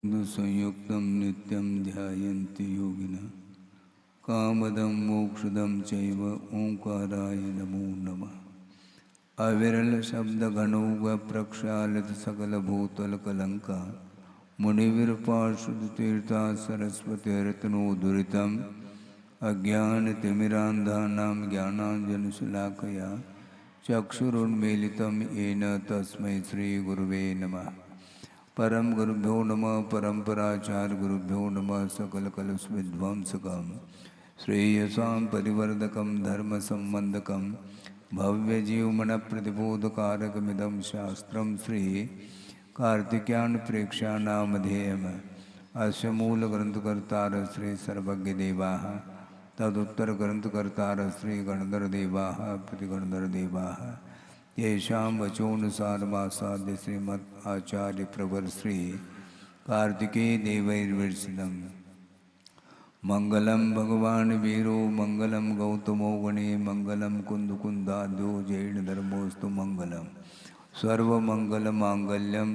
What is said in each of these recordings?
संयुक्तं नित्यं ध्यायन्ति योगिनः कामदं मोक्षदं चैव ओंकाराय नमो नमः। अविरल शब्द घनौघ प्रक्षालित सकल भूतल कलंका मुनिवीर पार्षद तीर्था सरस्वतीर्तनोदुरितम् अज्ञानतिमिरान्धानां ज्ञानाञ्जनशलाकया चक्षुरुन्मीलितं येन तस्मै श्रीगुरुवे नमः। परम गुरुभ्यो नमः परम्पराचार्य गुरुभ्यो नमः सकलकलुषविध्वंसकं श्रेयसां परिवर्धकं धर्मसम्बन्धकं भव्यजीवमनप्रतिबोधकारकमिदं शास्त्रं श्री कार्तिकेयान प्रेक्षानामधेयम् अस्य मूलग्रन्थकर्तार श्री सर्वज्ञदेवाः तदुत्तरग्रन्थकर्तार श्री गणधरदेवाः प्रतिगणधरदेवाः येषां वचोनुसारमासाद्य श्रीमद् आचार्य प्रवर श्री कार्तिकेय देवैर्विरचितं मंगलम भगवान वीरो मंगलम गौतमो गणे मंगलम कुंदकुंदाद्यो जैन धर्मोस्तु मंगलम सर्वमंगलमांगल्यम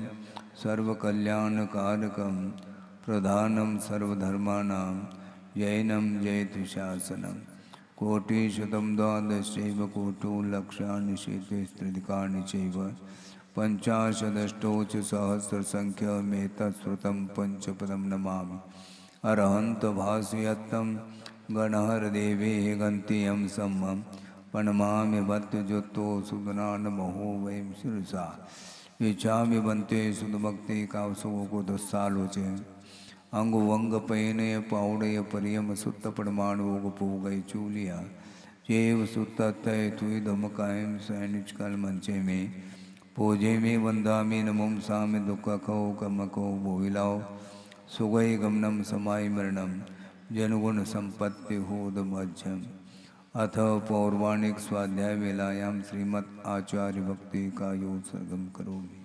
सर्वकल्याणकारकं प्रधानम सर्वधर्माणां जैनम जयति शासनम् कोटिशतं द्वादशैव कोटो लक्षाणि शेतेस्त्रिदिकानि चैव पञ्चाशदष्टौ च सहस्रसङ्ख्यमेतत्श्रुतं पञ्चपदं नमामि। अरहन्तभासयत्तं गणहरदेवेः गन्त्यं सम्मं प्रणमामि भक्तजुतो सुदनानमहो वयं शिरसा इच्छामि बन्ते सुदभक्ति कावसोगोदस्सालोचे अंग वंग पयनय पाउडय परियम सुत्त परमाणुग पूगय चूलिया चेव सुत्त तय तुई धमकायम सैनिच कल मंचे में पूजे में वंदा में नमोम सामे दुख खो कम को बोहिलाओ सुगय गमनम समाय मरणम जनगुण संपत्ति होद मध्यम। अथ पौर्वाणिक स्वाध्याय वेलायाम श्रीमद् आचार्य भक्ति का योग सरगम करोमि।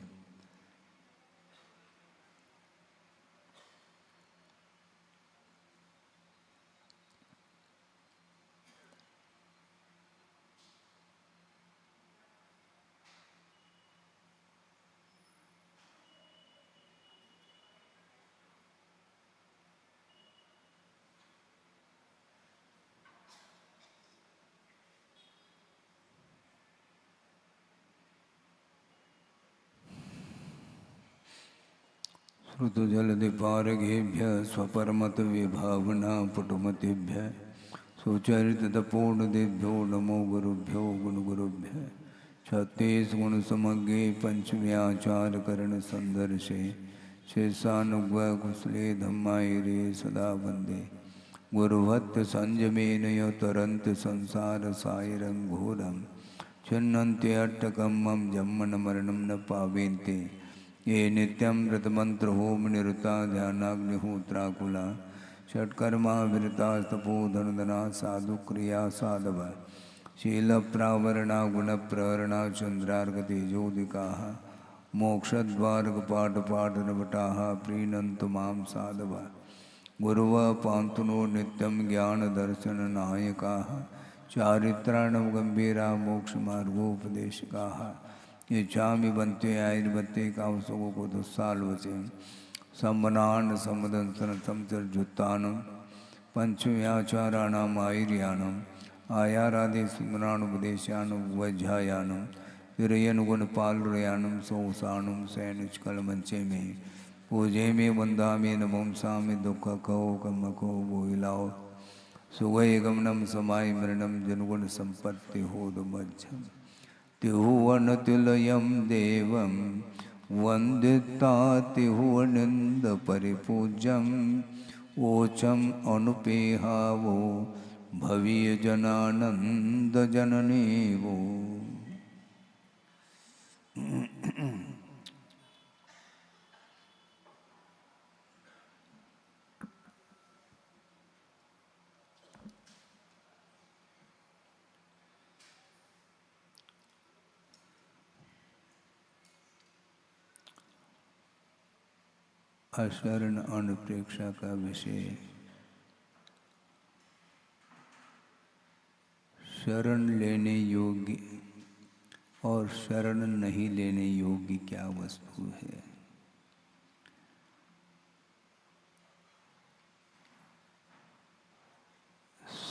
ऋतुजलधिपारगेभ्य स्वपरमत विभावना पुटुमतिभ्य सुचरितपूर्णदेभ्यो नमो गुरुभ्यो गुणगुरुभ्य छत्तीस गुण समग्रे पंचव्याचार करण संदर्शे शेषानुग्व कुशले धम्मायरे सदा वंदे गुरुवत्त संयमेन यो तरंत संसार सायरं घोरं छिन्नन्ते अट्टकं मम जन्मन मरणं न पावेन्ते ये नित्यं व्रतमंत्र होम निरुता ध्यानाग्निहोत्राकुला षट्कर्मा विरता तपोधनदना साधु क्रिया साधव शील प्रावरणा गुण प्रहरणा चंद्रार्गतेजोदिका मोक्षद्वारकपाटपाटनवटाः प्रीणन्तु मां साधव गुरुव पान्तुनो नित्यं ज्ञानदर्शननायकाः चारित्राणवगम्भीरा मोक्षमार्गोपदेशकाः इच्छामि बन्ते आयुर्बत्ते कावसोगो को दुस्सालोचे सम्मनान सम्मदंसन संसर्जुत्तानं पंचव्याचाराणाम आयुर्यानम आयारादि सुंदरानुपदेशानं वज्झायानं विरयनुगुणपालुरयानं सोसानं सैनिचकलमंचे में पूजे में वंदा में नमों सामे दुख कहो कमको बोहिलाओ सुगय गमनम समाय मरणम जनगुण संपत्ति होद मध्यम तिहुवनतिलयं देवं वन्दिता तिहुवनिन्द परिपूज्यं ओचम अनुपेहावो भवीय जनानंद जननी वो। अशरण अनुप्रेक्षा का विषय शरण लेने योग्य और शरण नहीं लेने योग्य क्या वस्तु है।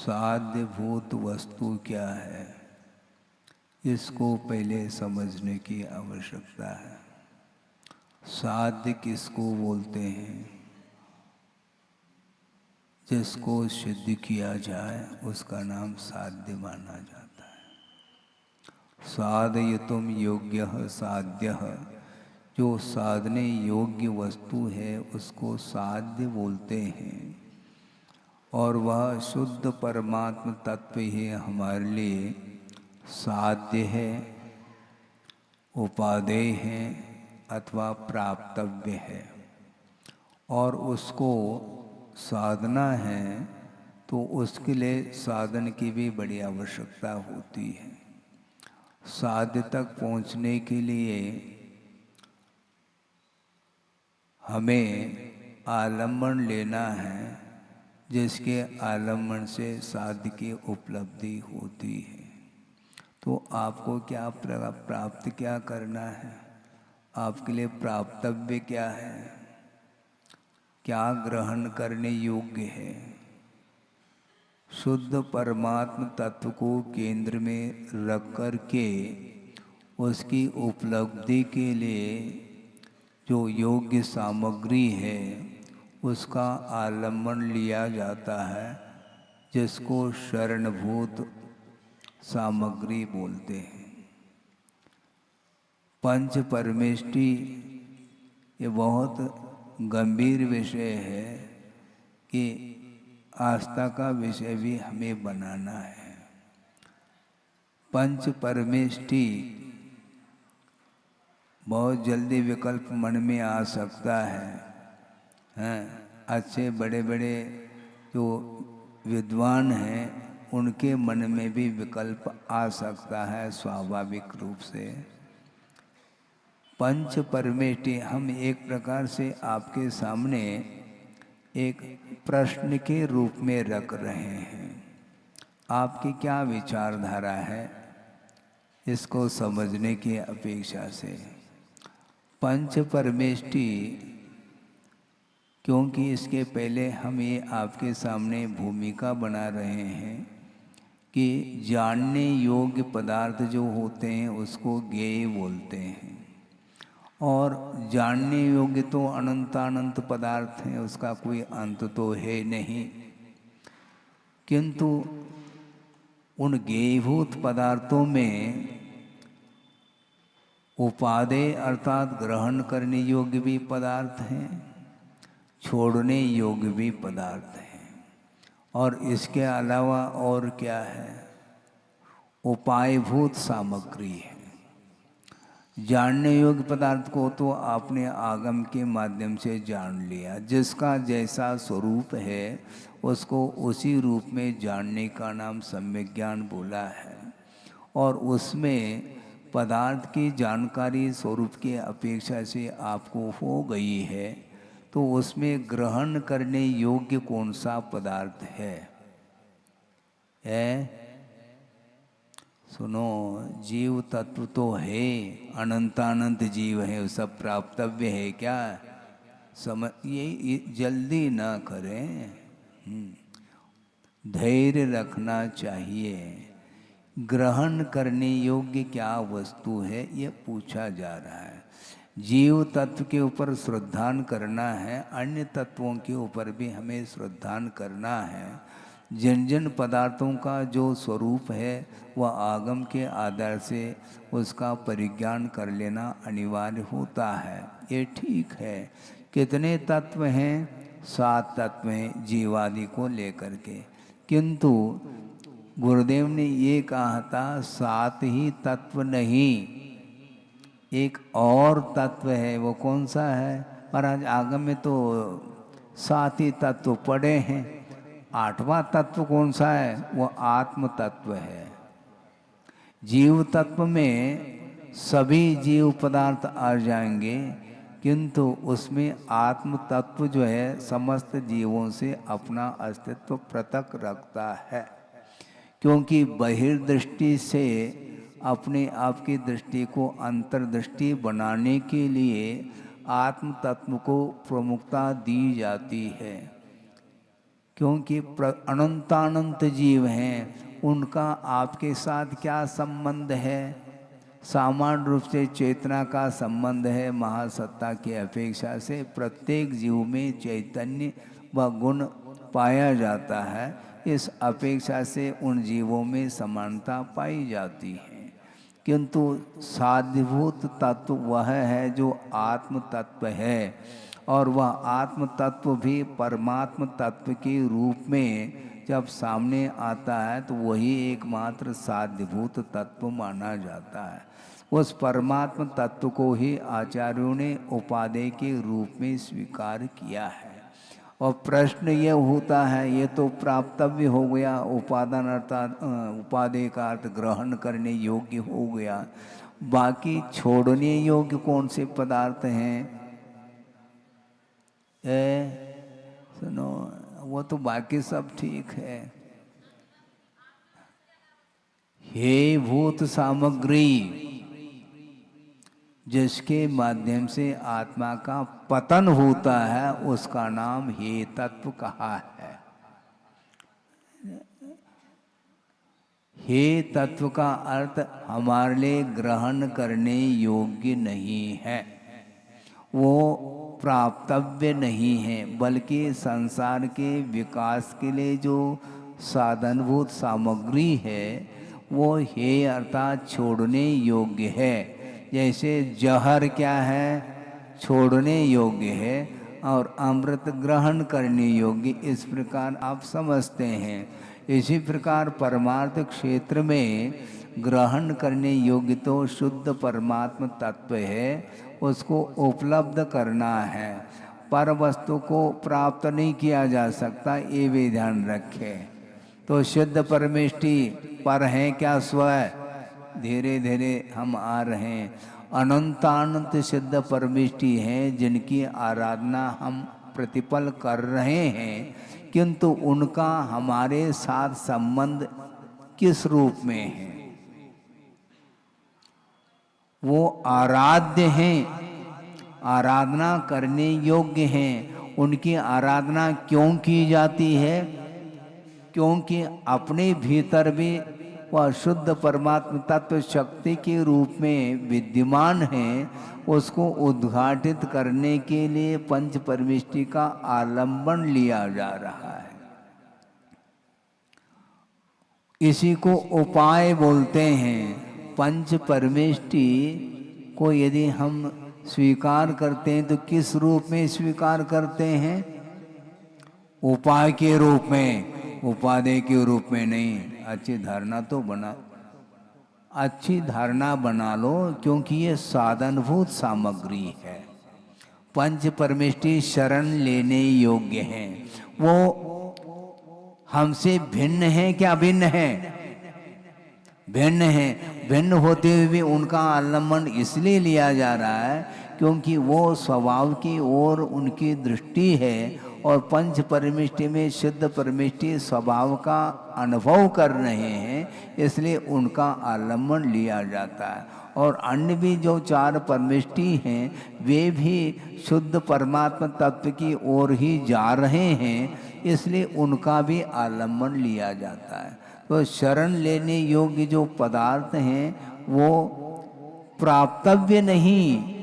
साध्यभूत वस्तु क्या है, इसको पहले समझने की आवश्यकता है। साध्य किसको बोलते हैं? जिसको सिद्ध किया जाए उसका नाम साध्य माना जाता है। साधयितुम योग्यः साध्यः, जो साधने योग्य वस्तु है उसको साध्य बोलते हैं। और वह शुद्ध परमात्म तत्व ही हमारे लिए साध्य है, उपादेय है अथवा प्राप्तव्य है। और उसको साधना है तो उसके लिए साधन की भी बड़ी आवश्यकता होती है। साध्य तक पहुंचने के लिए हमें आलम्बन लेना है, जिसके आलम्बन से साध्य की उपलब्धि होती है। तो आपको क्या प्राप्त क्या करना है, आपके लिए प्राप्तव्य क्या है, क्या ग्रहण करने योग्य है? शुद्ध परमात्म तत्व को केंद्र में रख कर के उसकी उपलब्धि के लिए जो योग्य सामग्री है उसका आलम्बन लिया जाता है, जिसको शरणभूत सामग्री बोलते हैं। पंच परमेष्टि ये बहुत गंभीर विषय है कि आस्था का विषय भी हमें बनाना है। पंच परमेष्टि बहुत जल्दी विकल्प मन में आ सकता है, हैं? अच्छे बड़े बड़े जो विद्वान हैं उनके मन में भी विकल्प आ सकता है स्वाभाविक रूप से। पंच परमेष्टि हम एक प्रकार से आपके सामने एक प्रश्न के रूप में रख रहे हैं। आपकी क्या विचारधारा है इसको समझने की अपेक्षा से। पंच परमेष्टि, क्योंकि इसके पहले हम ये आपके सामने भूमिका बना रहे हैं कि जानने योग्य पदार्थ जो होते हैं उसको ज्ञेय बोलते हैं। और जानने योग्य तो अनंतानंत पदार्थ हैं, उसका कोई अंत तो है नहीं। किंतु उन ज्ञेयभूत पदार्थों में उपादेय अर्थात ग्रहण करने योग्य भी पदार्थ हैं, छोड़ने योग्य भी पदार्थ हैं। और इसके अलावा और क्या है? उपायभूत सामग्री है। जानने योग्य पदार्थ को तो आपने आगम के माध्यम से जान लिया, जिसका जैसा स्वरूप है उसको उसी रूप में जानने का नाम सम्यक ज्ञान बोला है। और उसमें पदार्थ की जानकारी स्वरूप की अपेक्षा से आपको हो गई है, तो उसमें ग्रहण करने योग्य कौन सा पदार्थ है? सुनो, जीव तत्व तो है, अनंतानंत जीव है, सब प्राप्तव्य है। क्या समझ? ये जल्दी ना करें, धैर्य रखना चाहिए। ग्रहण करने योग्य क्या वस्तु है ये पूछा जा रहा है। जीव तत्व के ऊपर श्रद्धान करना है, अन्य तत्वों के ऊपर भी हमें श्रद्धान करना है। जिन जिन पदार्थों का जो स्वरूप है वह आगम के आधार से उसका परिज्ञान कर लेना अनिवार्य होता है। ये ठीक है। कितने तत्व हैं? 7 तत्व हैं जीवादि को लेकर के। किंतु गुरुदेव ने ये कहा था 7 ही तत्व नहीं, एक और तत्व है। वो कौन सा है? महाराज आगम में तो 7 ही तत्व पड़े हैं। 8वां तत्व कौन सा है? वो आत्म तत्व है। जीव तत्व में सभी जीव पदार्थ आ जाएंगे, किंतु उसमें आत्म तत्व जो है समस्त जीवों से अपना अस्तित्व पृथक रखता है। क्योंकि बहिर्दृष्टि से अपने आप की दृष्टि को अंतर्दृष्टि बनाने के लिए आत्म तत्व को प्रमुखता दी जाती है। क्योंकि अनंतानंत जीव हैं, उनका आपके साथ क्या संबंध है? सामान्य रूप से चेतना का संबंध है, महासत्ता की अपेक्षा से प्रत्येक जीव में चैतन्य व गुण पाया जाता है। इस अपेक्षा से उन जीवों में समानता पाई जाती है, किंतु साध्यभूत तत्व वह है जो आत्म तत्व है, और वह आत्म तत्व भी परमात्म तत्व के रूप में जब सामने आता है तो वही एकमात्र साध्यभूत तत्व माना जाता है। उस परमात्म तत्व को ही आचार्यों ने उपादेय के रूप में स्वीकार किया है। और प्रश्न ये होता है, ये तो प्राप्तव्य हो गया, उपादान अर्थात उपादेय का अर्थ ग्रहण करने योग्य हो गया, बाकी छोड़ने योग्य कौन से पदार्थ हैं? सुनो, वो तो बाकी सब ठीक है। हे भूत सामग्री, जिसके माध्यम से आत्मा का पतन होता है, उसका नाम हे तत्व कहा है। हे तत्व का अर्थ हमारे लिए ग्रहण करने योग्य नहीं है, वो प्राप्तव्य नहीं है, बल्कि संसार के विकास के लिए जो साधनभूत सामग्री है वो हे अर्थात छोड़ने योग्य है। जैसे जहर क्या है? छोड़ने योग्य है, और अमृत ग्रहण करने योग्य, इस प्रकार आप समझते हैं। इसी प्रकार परमार्थ क्षेत्र में ग्रहण करने योग्य तो शुद्ध परमात्म तत्व है, उसको उपलब्ध करना है। पर वस्तु को प्राप्त नहीं किया जा सकता, ये भी ध्यान रखें। तो शुद्ध परमेष्टि पर हैं क्या? स्वयं धीरे धीरे हम आ रहे हैं। अनंतानंत सिद्ध परमेष्टि हैं, जिनकी आराधना हम प्रतिपल कर रहे हैं, किंतु उनका हमारे साथ संबंध किस रूप में है? वो आराध्य हैं, आराधना करने योग्य हैं। उनकी आराधना क्यों की जाती है? क्योंकि अपने भीतर भी वह शुद्ध परमात्म तत्व शक्ति के रूप में विद्यमान है। उसको उद्घाटित करने के लिए पंच परमेष्टि का आलंबन लिया जा रहा है। इसी को उपाय बोलते हैं। पंच परमेष्टि को यदि हम स्वीकार करते हैं तो किस रूप में स्वीकार करते हैं? उपाय के रूप में, उपादेय के रूप में नहीं। अच्छी धारणा तो बना, अच्छी धारणा बना लो, क्योंकि ये साधनभूत सामग्री है। पंच परमेष्टि शरण लेने योग्य हैं। वो हमसे भिन्न है क्या? भिन्न है, भिन्न है। भिन्न होते हुए भी उनका आलम्बन इसलिए लिया जा रहा है क्योंकि वो स्वभाव की ओर उनकी दृष्टि है, और पंच परमेष्टि में शुद्ध परमेष्टि स्वभाव का अनुभव कर रहे हैं, इसलिए उनका आलम्बन लिया जाता है। और अन्य भी जो चार परमेष्टि हैं, वे भी शुद्ध परमात्मा तत्व की ओर ही जा रहे हैं, इसलिए उनका भी आलम्बन लिया जाता है। तो शरण लेने योग्य जो पदार्थ हैं वो प्राप्तव्य नहीं,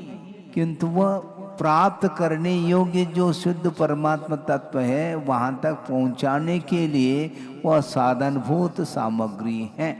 किंतु वह प्राप्त करने योग्य जो शुद्ध परमात्मा तत्व है, वहाँ तक पहुँचाने के लिए वह साधनभूत सामग्री है।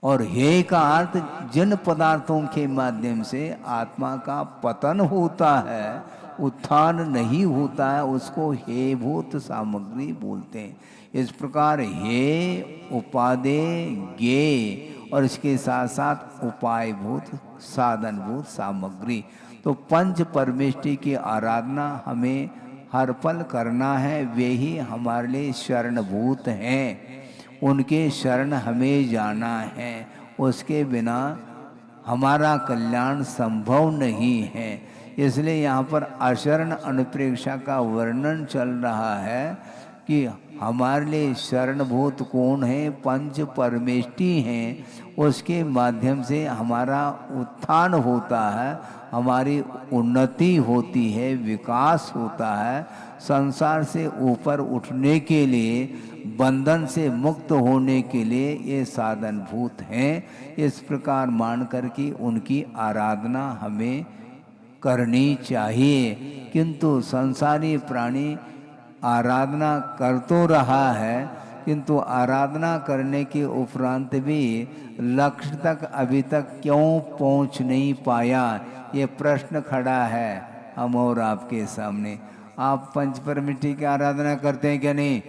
और हे का अर्थ जिन पदार्थों के माध्यम से आत्मा का पतन होता है, उत्थान नहीं होता है, उसको हे भूत सामग्री बोलते हैं। इस प्रकार हे, उपादेय, ज्ञेय और इसके साथ साथ उपायभूत साधनभूत सामग्री। तो पंच परमेष्टि की आराधना हमें हर पल करना है। वे ही हमारे लिए शरणभूत हैं, उनके शरण हमें जाना है। उसके बिना हमारा कल्याण संभव नहीं है। इसलिए यहाँ पर अशरण अनुप्रेक्षा का वर्णन चल रहा है। कि हमारे लिए शरणभूत कौन है, पंच परमेष्टि हैं, उसके माध्यम से हमारा उत्थान होता है, हमारी उन्नति होती है, विकास होता है। संसार से ऊपर उठने के लिए, बंधन से मुक्त होने के लिए ये साधनभूत हैं। इस प्रकार मान कर के उनकी आराधना हमें करनी चाहिए। किंतु संसारी प्राणी आराधना कर तो रहा है, किंतु आराधना करने के उपरांत भी लक्ष्य तक अभी तक क्यों पहुंच नहीं पाया, ये प्रश्न खड़ा है हम और आपके सामने। आप पंच परमेष्टि की आराधना करते हैं क्या? नहीं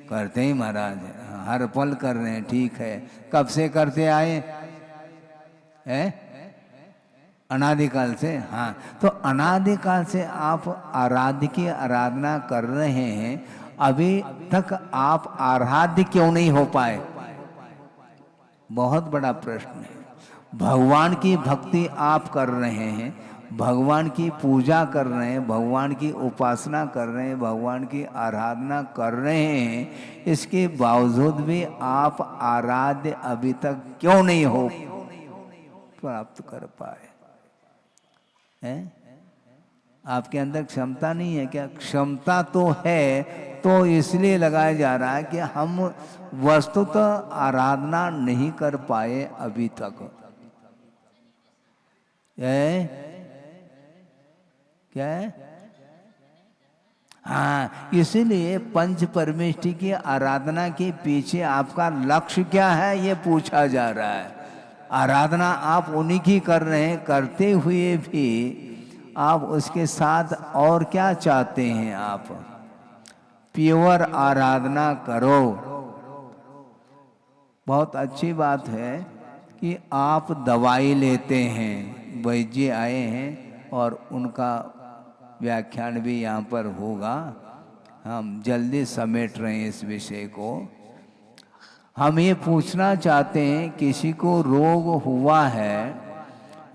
करते ही महाराज, हर पल कर रहे हैं। ठीक है, कब से करते आए हैं? अनादिकाल से। हाँ, तो अनादिकाल से आप आराध्य की आराधना कर रहे हैं, अभी तक आप आराध्य क्यों नहीं हो पाए? बहुत बड़ा प्रश्न है। भगवान की भक्ति आप कर रहे हैं, भगवान की पूजा कर रहे हैं, भगवान की उपासना कर रहे हैं, भगवान की आराधना कर रहे हैं, इसके बावजूद भी आप आराध्य अभी तक क्यों नहीं हो प्राप्त कर पाए हैं? आपके अंदर क्षमता नहीं है क्या? क्षमता तो है, तो इसलिए लगाया जा रहा है कि हम वस्तुतः आराधना नहीं कर पाए अभी तक। क्या है? हाँ, इसीलिए पंच परमेष्टि की आराधना के पीछे आपका लक्ष्य क्या है, ये पूछा जा रहा है। आराधना आप उन्हीं की कर रहे हैं, करते हुए भी आप उसके साथ और क्या चाहते हैं? आप प्योर आराधना करो। बहुत अच्छी बात है कि आप दवाई लेते हैं। वैद्य आए हैं और उनका व्याख्यान भी यहाँ पर होगा। हम जल्दी समेट रहे हैं इस विषय को। हम ये पूछना चाहते हैं, किसी को रोग हुआ है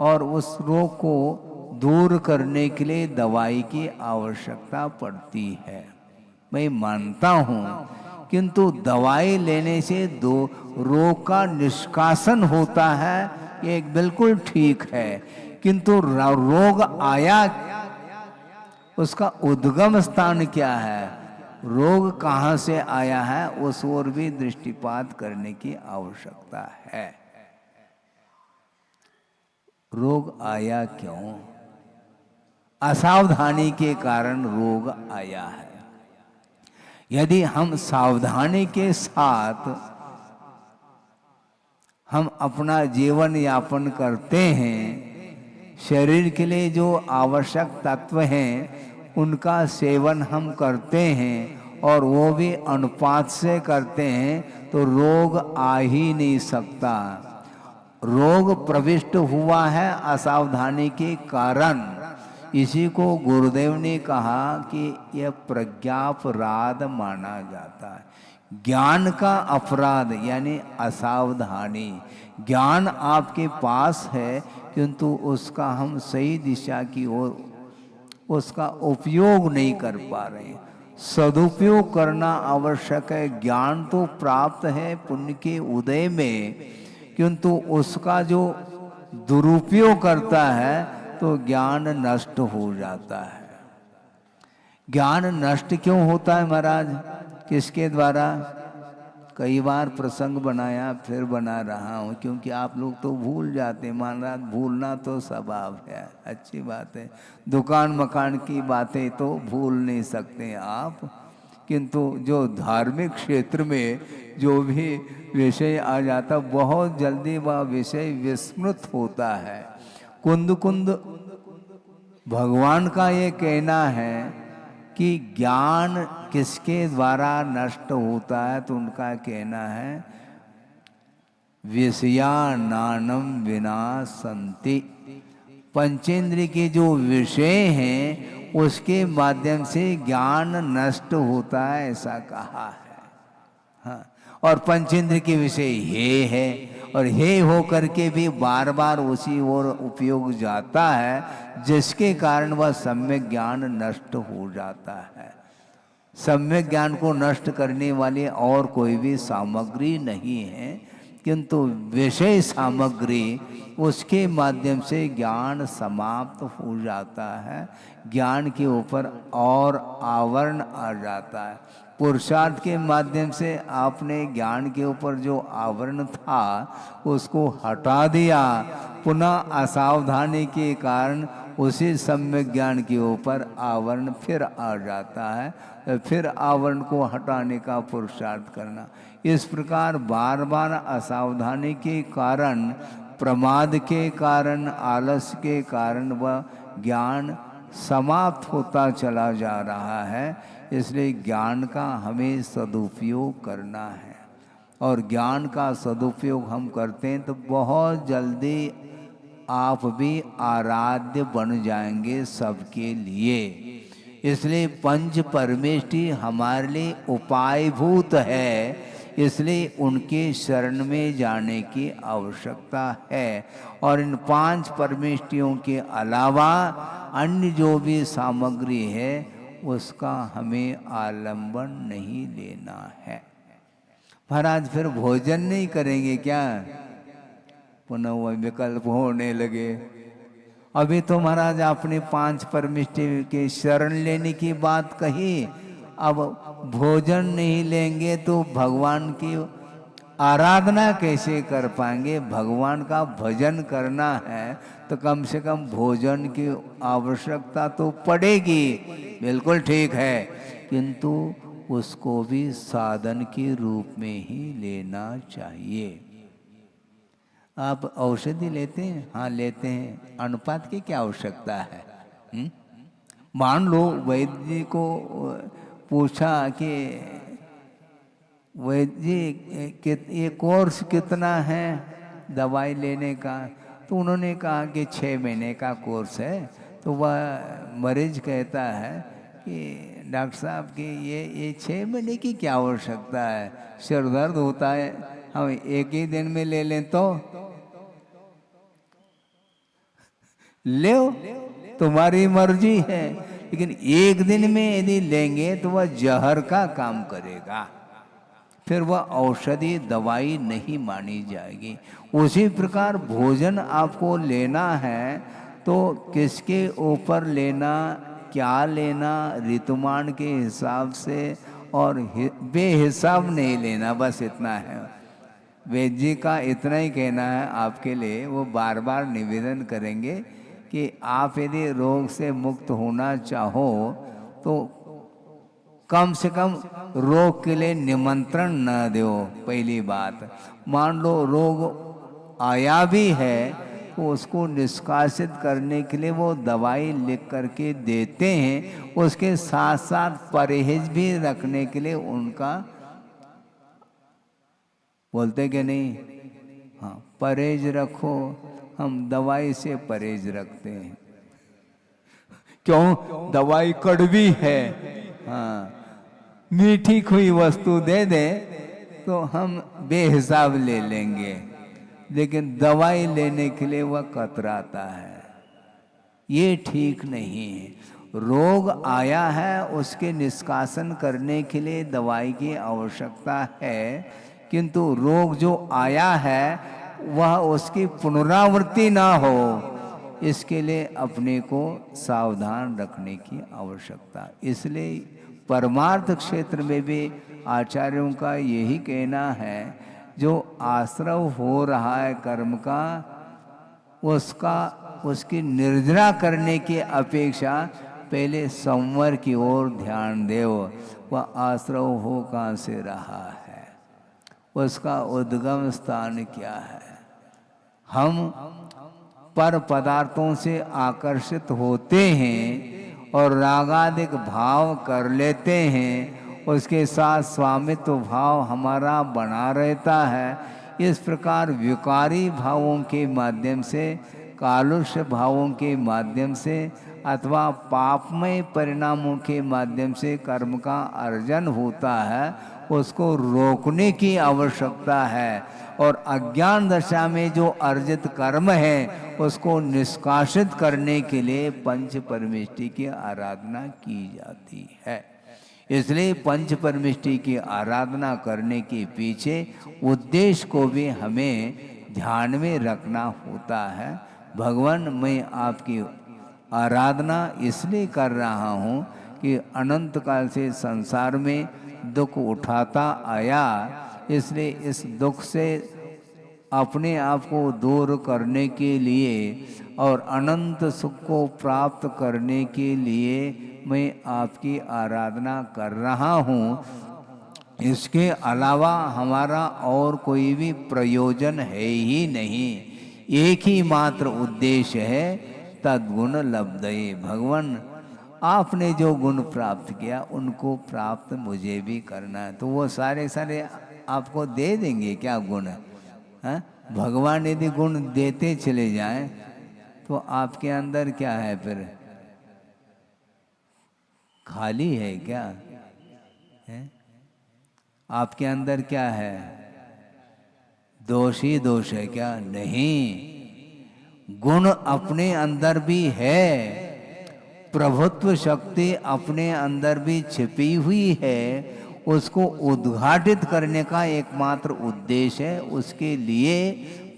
और उस रोग को दूर करने के लिए दवाई की आवश्यकता पड़ती है, मैं मानता हूँ, किंतु दवाई लेने से रोग का निष्कासन होता है, ये बिल्कुल ठीक है। किंतु रोग आया, उसका उद्गम स्थान क्या है, रोग कहाँ से आया है, उस ओर भी दृष्टिपात करने की आवश्यकता है। रोग आया क्यों? असावधानी के कारण रोग आया है। यदि हम सावधानी के साथ हम अपना जीवन यापन करते हैं, शरीर के लिए जो आवश्यक तत्व हैं उनका सेवन हम करते हैं और वो भी अनुपात से करते हैं, तो रोग आ ही नहीं सकता। रोग प्रविष्ट हुआ है असावधानी के कारण। इसी को गुरुदेव ने कहा कि यह प्रज्ञापराध माना जाता है। ज्ञान का अपराध यानी असावधानी। ज्ञान आपके पास है, किंतु उसका हम सही दिशा की ओर उसका उपयोग नहीं कर पा रहे। सदुपयोग करना आवश्यक है। ज्ञान तो प्राप्त है पुण्य के उदय में, किंतु उसका जो दुरुपयोग करता है तो ज्ञान नष्ट हो जाता है। ज्ञान नष्ट क्यों होता है महाराज? किसके द्वारा? कई बार प्रसंग बनाया, फिर बना रहा हूँ, क्योंकि आप लोग तो भूल जाते हैं महाराज। भूलना तो स्वभाव है, अच्छी बात है। दुकान मकान की बातें तो भूल नहीं सकते आप, किंतु जो धार्मिक क्षेत्र में जो भी विषय आ जाता, बहुत जल्दी वह विषय विस्मृत होता है। कुंद कुंद भगवान का ये कहना है कि ज्ञान किसके द्वारा नष्ट होता है, तो उनका कहना है विषयानानम विनाशन्ति। पंचेंद्रिय के जो विषय हैं उसके माध्यम से ज्ञान नष्ट होता है, ऐसा कहा है। हाँ, और पंचेंद्रिय के विषय हे है, और हे हो करके भी बार बार उसी ओर उपयोग जाता है, जिसके कारण वह सम्यक ज्ञान नष्ट हो जाता है। सम्यक ज्ञान को नष्ट करने वाली और कोई भी सामग्री नहीं है, किंतु विषय सामग्री उसके माध्यम से ज्ञान समाप्त हो जाता है, ज्ञान के ऊपर और आवरण आ जाता है। पुरुषार्थ के माध्यम से आपने ज्ञान के ऊपर जो आवरण था उसको हटा दिया, पुनः असावधानी के कारण उसी सम्यक ज्ञान के ऊपर आवरण फिर आ जाता है, फिर आवरण को हटाने का पुरुषार्थ करना। इस प्रकार बार बार असावधानी के कारण, प्रमाद के कारण, आलस्य के कारण वह ज्ञान समाप्त होता चला जा रहा है। इसलिए ज्ञान का हमें सदुपयोग करना है, और ज्ञान का सदुपयोग हम करते हैं तो बहुत जल्दी आप भी आराध्य बन जाएंगे सबके लिए। इसलिए पंच परमेष्टि हमारे लिए उपायभूत है, इसलिए उनके शरण में जाने की आवश्यकता है। और इन पांच परमेष्टियों के अलावा अन्य जो भी सामग्री है उसका हमें आलंबन नहीं लेना है। महाराज फिर भोजन नहीं करेंगे क्या? पुनः वह विकल्प होने लगे। अभी तो महाराज आपने पांच परमेष्टि के शरण लेने की बात कही, अब भोजन नहीं लेंगे तो भगवान की आराधना कैसे कर पाएंगे? भगवान का भजन करना है तो कम से कम भोजन की आवश्यकता तो पड़ेगी। बिल्कुल ठीक है, किंतु उसको भी साधन के रूप में ही लेना चाहिए। आप औषधि लेते हैं? हाँ लेते हैं। अनुपात की क्या आवश्यकता है? मान लो वैद्य को पूछा कि वैद्य ये कोर्स कितना है दवाई लेने का, तो उन्होंने कहा कि 6 महीने का कोर्स है। तो वह मरीज कहता है कि डॉक्टर साहब कि ये 6 महीने की क्या आवश्यकता है, सिर दर्द होता है, हम एक ही दिन में ले लें तो ले, तुम्हारी मर्जी है, लेकिन एक दिन में यदि लेंगे तो वह जहर का काम करेगा, फिर वह औषधि दवाई नहीं मानी जाएगी। उसी प्रकार भोजन आपको लेना है तो किसके ऊपर लेना, क्या लेना, ऋतुमान के हिसाब से, और बेहिसाब नहीं लेना, बस इतना है। वैद्य जी का इतना ही कहना है आपके लिए। वो बार बार निवेदन करेंगे कि आप यदि रोग से मुक्त होना चाहो तो कम से कम रोग के लिए निमंत्रण न दो। पहली बात, मान लो रोग आया भी है तो उसको निष्कासित करने के लिए वो दवाई लिख करके देते हैं, उसके साथ साथ परहेज भी रखने के लिए उनका बोलते कि नहीं, हाँ परहेज रखो, हम दवाई से परहेज रखते हैं। क्यों? दवाई कड़वी है, हाँ मीठी कोई वस्तु दे दे तो हम बेहिसाब ले लेंगे, लेकिन दवाई लेने के लिए वह कतराता है। ये ठीक नहीं है। रोग आया है उसके निष्कासन करने के लिए दवाई की आवश्यकता है, किंतु रोग जो आया है वह उसकी पुनरावृत्ति ना हो, इसके लिए अपने को सावधान रखने की आवश्यकता। इसलिए परमार्थ क्षेत्र में भी आचार्यों का यही कहना है, जो आश्रव हो रहा है कर्म का उसकी निर्जरा करने की अपेक्षा पहले संवर की ओर ध्यान देव। वह आश्रव हो कहाँ से रहा है, उसका उद्गम स्थान क्या है। हम पर पदार्थों से आकर्षित होते हैं और रागादिक भाव कर लेते हैं, उसके साथ स्वामित्व भाव हमारा बना रहता है। इस प्रकार विकारी भावों के माध्यम से, कालुष्य भावों के माध्यम से अथवा पापमय परिणामों के माध्यम से कर्म का अर्जन होता है, उसको रोकने की आवश्यकता है। और अज्ञान दशा में जो अर्जित कर्म है उसको निष्कासित करने के लिए पंच परमेष्टि की आराधना की जाती है। इसलिए पंच परमिष्टि की आराधना करने के पीछे उद्देश्य को भी हमें ध्यान में रखना होता है। भगवान, मैं आपकी आराधना इसलिए कर रहा हूँ कि अनंत काल से संसार में दुख उठाता आया, इसलिए इस दुख से अपने आप को दूर करने के लिए और अनंत सुख को प्राप्त करने के लिए मैं आपकी आराधना कर रहा हूँ। इसके अलावा हमारा और कोई भी प्रयोजन है ही नहीं। एक ही मात्र उद्देश्य है, तद्गुण लब्धये। भगवान, आपने जो गुण प्राप्त किया उनको प्राप्त मुझे भी करना है। तो वो सारे सारे आपको दे देंगे क्या गुण? हैं? भगवान यदि गुण देते चले जाएं तो आपके अंदर क्या है फिर? खाली है क्या? है? आपके अंदर क्या है? दोष ही दोष है क्या? नहीं, गुण अपने अंदर भी है, प्रभुत्व शक्ति अपने अंदर भी छिपी हुई है। उसको उद्घाटित करने का एकमात्र उद्देश्य है। उसके लिए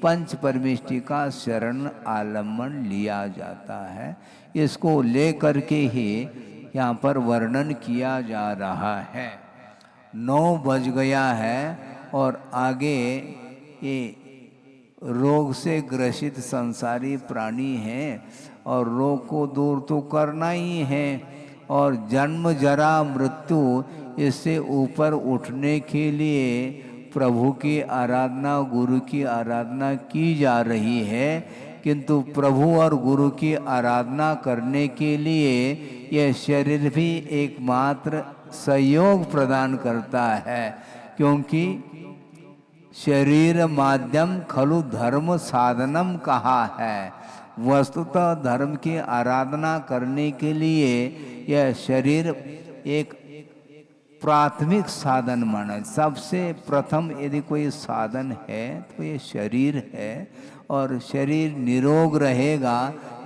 पंच परमिष्टि का शरण आलम्बन लिया जाता है। इसको लेकर के ही यहाँ पर वर्णन किया जा रहा है। 9 बज गया है और आगे ये रोग से ग्रसित संसारी प्राणी हैं और रोग को दूर तो करना ही है, और जन्म जरा मृत्यु इससे ऊपर उठने के लिए प्रभु की आराधना, गुरु की आराधना की जा रही है। किंतु प्रभु और गुरु की आराधना करने के लिए यह शरीर भी एकमात्र सहयोग प्रदान करता है, क्योंकि शरीर माध्यम खलु धर्म साधनम कहा है। वस्तुतः धर्म की आराधना करने के लिए यह शरीर एक प्राथमिक साधन माना। सबसे प्रथम यदि कोई साधन है तो ये शरीर है, और शरीर निरोग रहेगा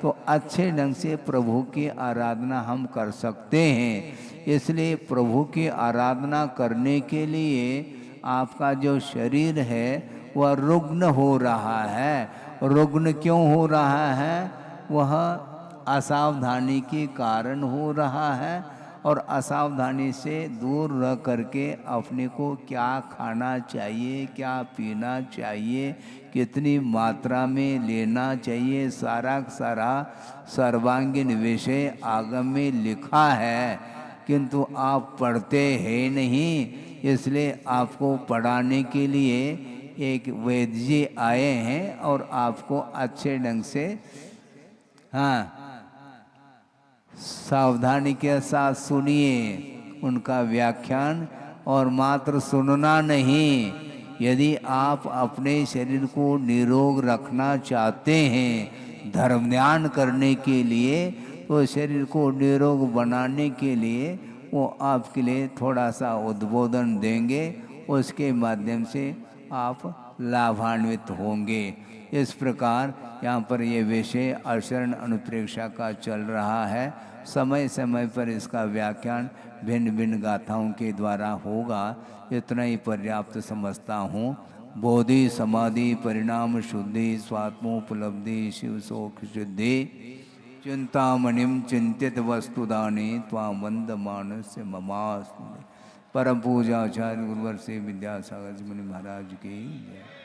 तो अच्छे ढंग से प्रभु की आराधना हम कर सकते हैं। इसलिए प्रभु की आराधना करने के लिए आपका जो शरीर है वह रुग्ण हो रहा है। रुग्ण क्यों हो रहा है? वह असावधानी के कारण हो रहा है, और असावधानी से दूर रह करके अपने को क्या खाना चाहिए, क्या पीना चाहिए, कितनी मात्रा में लेना चाहिए, सारा सारा सर्वांगीण विषय आगम में लिखा है, किंतु आप पढ़ते हैं नहीं। इसलिए आपको पढ़ाने के लिए एक वैद्य जी आए हैं और आपको अच्छे ढंग से सावधानी के साथ सुनिए उनका व्याख्यान, और मात्र सुनना नहीं। यदि आप अपने शरीर को निरोग रखना चाहते हैं धर्म ध्यान करने के लिए, तो शरीर को निरोग बनाने के लिए वो आपके लिए थोड़ा सा उद्बोधन देंगे, उसके माध्यम से आप लाभान्वित होंगे। इस प्रकार यहाँ पर ये विषय अशरण अनुप्रेक्षा का चल रहा है। समय समय पर इसका व्याख्यान भिन्न भिन्न गाथाओं के द्वारा होगा। इतना ही पर्याप्त समझता हूँ। बोधि समाधि परिणाम शुद्धि स्वात्मोपलब्धि शिव शोक शुद्धि चिंतामणिम चिंतित वस्तुदाने त्वां वंद मानस ममास्तु। परम पूजा आचार्य गुरुवर से विद्यासागर जी मुनि महाराज की जय।